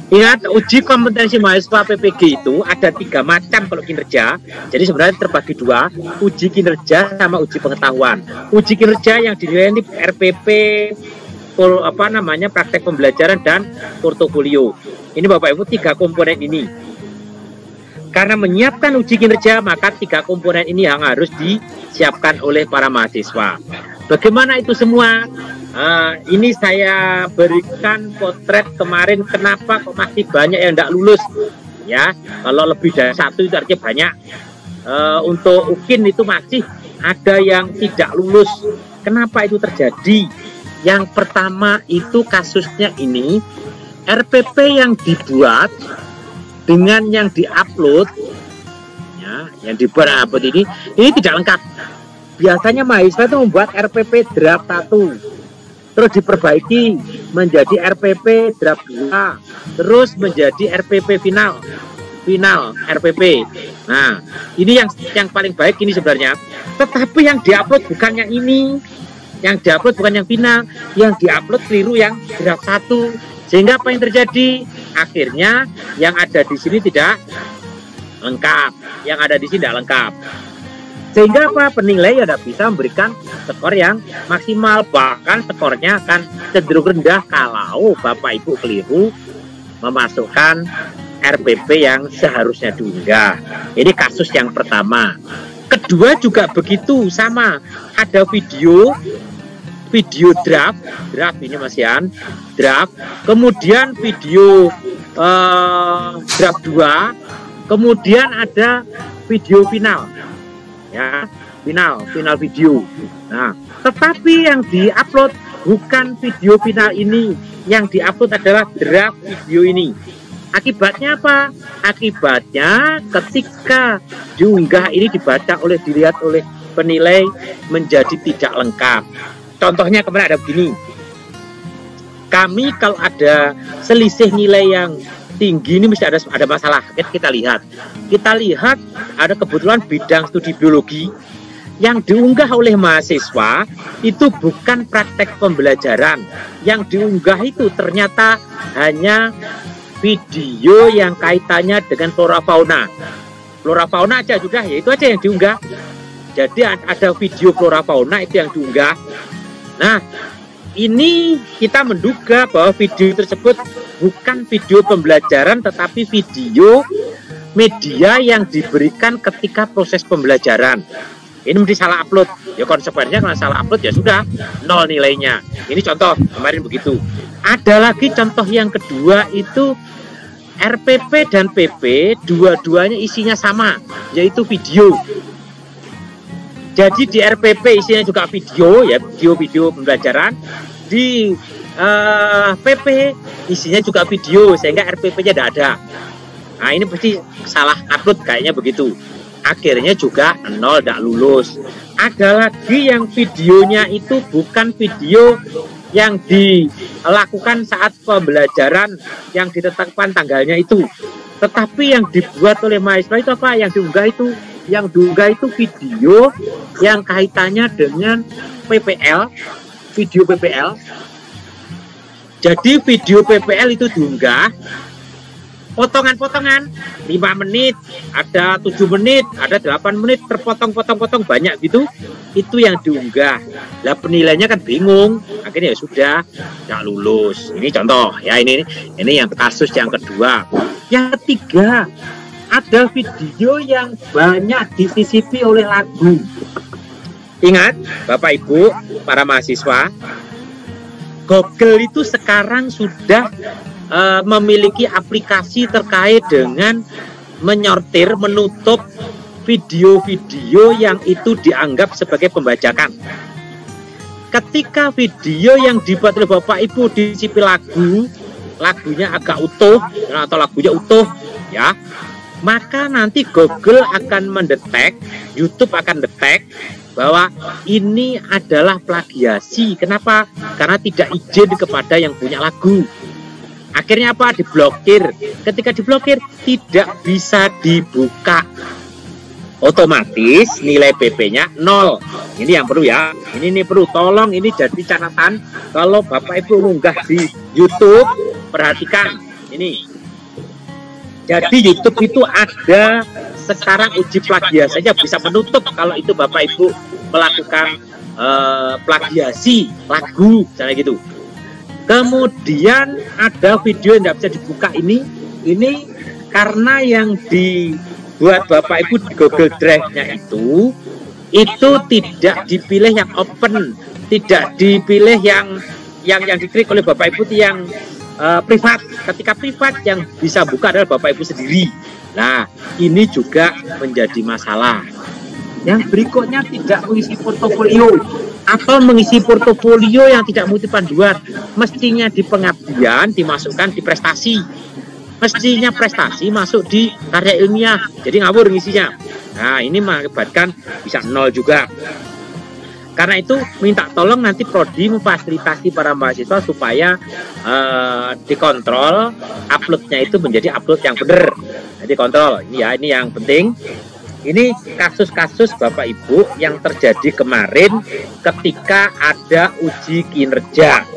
Ingat, uji kompetensi mahasiswa PPG itu ada 3 macam kalau kinerja. Jadi sebenarnya terbagi 2, uji kinerja sama uji pengetahuan. Uji kinerja yang dinilai ini RPP, praktek pembelajaran dan portofolio. Ini Bapak Ibu 3 komponen ini. Karena menyiapkan uji kinerja, maka 3 komponen ini yang harus disiapkan oleh para mahasiswa. Bagaimana itu semua? Ini saya berikan potret kemarin kenapa kok masih banyak yang tidak lulus. Ya, kalau lebih dari 1 itu artinya banyak. Untuk UKIN itu masih ada yang tidak lulus. Kenapa itu terjadi? Yang pertama itu kasusnya ini RPP yang dibuat dengan yang diupload, ya, yang dibuat ini tidak lengkap. Biasanya mahasiswa itu membuat RPP draft 1. Terus diperbaiki menjadi RPP draft 2, terus menjadi RPP final RPP. Nah, ini yang paling baik ini sebenarnya. Tetapi yang diupload bukan yang ini, yang diupload bukan yang final, yang diupload keliru yang draft 1. Sehingga apa yang terjadi? Akhirnya yang ada di sini tidak lengkap, yang ada di sini tidak lengkap. Sehingga apa? Penilai tidak bisa memberikan skor yang maksimal, bahkan skornya akan cenderung rendah kalau Bapak Ibu keliru memasukkan RPP yang seharusnya diunggah. Ini kasus yang pertama. Kedua juga begitu, sama. Ada video draft ini Mas Yan, draft, kemudian video draft 2, kemudian ada video final. Ya, final video. Nah, tetapi yang diupload bukan video final ini, yang diupload adalah draft video ini. Akibatnya apa? Akibatnya ketika diunggah ini dilihat oleh penilai menjadi tidak lengkap. Contohnya kemarin ada begini. Kami kalau ada selisih nilai yang tinggi ini mesti ada masalah. Kita lihat ada kebetulan bidang studi biologi yang diunggah oleh mahasiswa itu bukan praktek pembelajaran. Yang diunggah itu ternyata hanya video yang kaitannya dengan flora fauna aja sudah, ya itu aja yang diunggah. Jadi ada video flora fauna itu yang diunggah. Nah, ini kita menduga bahwa video tersebut bukan video pembelajaran tetapi video media yang diberikan ketika proses pembelajaran. Ini mesti salah upload. Ya konsekuensinya kalau salah upload ya sudah 0 nilainya. Ini contoh kemarin begitu. Ada lagi contoh yang kedua itu RPP dan PP dua-duanya isinya sama, yaitu video. Jadi di RPP isinya juga video, ya video pembelajaran. Di PP isinya juga video, sehingga RPP-nya tidak ada. Nah ini pasti salah upload kayaknya begitu. Akhirnya juga 0, tidak lulus. Ada lagi yang videonya itu bukan video yang dilakukan saat pembelajaran yang ditetapkan tanggalnya itu, tetapi yang dibuat oleh mahasiswa itu apa? Yang diunggah itu video yang kaitannya dengan PPL, video PPL. Jadi video PPL itu diunggah potongan-potongan 5 menit, ada 7 menit, ada 8 menit, terpotong-potong-potong banyak gitu. Itu yang diunggah. Lah penilainya kan bingung. Akhirnya ya sudah nggak lulus. Ini contoh ya, ini yang kasus yang kedua. Yang ketiga, ada video yang banyak disisipi oleh lagu. Ingat Bapak Ibu, para mahasiswa, Google itu sekarang sudah memiliki aplikasi terkait dengan menyortir, menutup video-video yang itu dianggap sebagai pembajakan. Ketika video yang dibuat oleh Bapak Ibu disisipi lagunya agak utuh atau lagunya utuh ya, maka nanti Google akan mendetek, YouTube akan detek bahwa ini adalah plagiasi. Kenapa? Karena tidak izin kepada yang punya lagu. Akhirnya apa? Diblokir. Ketika diblokir tidak bisa dibuka. Otomatis nilai PP-nya 0. Ini yang perlu ya. Ini perlu, tolong ini jadi catatan. Kalau Bapak Ibu mengunggah di YouTube, perhatikan Ini. Jadi YouTube itu ada sekarang uji plagiasi saja bisa menutup kalau itu Bapak Ibu melakukan plagiasi lagu, misalnya gitu. Kemudian ada video yang tidak bisa dibuka ini karena yang dibuat Bapak Ibu di Google Drive-nya itu tidak dipilih yang open, tidak dipilih yang diklik oleh Bapak Ibu yang privat. Ketika privat yang bisa buka adalah Bapak Ibu sendiri. Nah, ini juga menjadi masalah. Yang berikutnya tidak mengisi portofolio atau mengisi portofolio yang tidak multi panduan. Mestinya di pengabdian dimasukkan di prestasi. Mestinya prestasi masuk di karya ilmiah. Jadi ngawur ngisinya. Nah, ini mengakibatkan bisa 0 juga. Karena itu minta tolong nanti prodi memfasilitasi para mahasiswa supaya dikontrol uploadnya itu menjadi upload yang benar. Jadi kontrol ini ya, ini yang penting. Ini kasus-kasus Bapak Ibu yang terjadi kemarin ketika ada uji kinerja.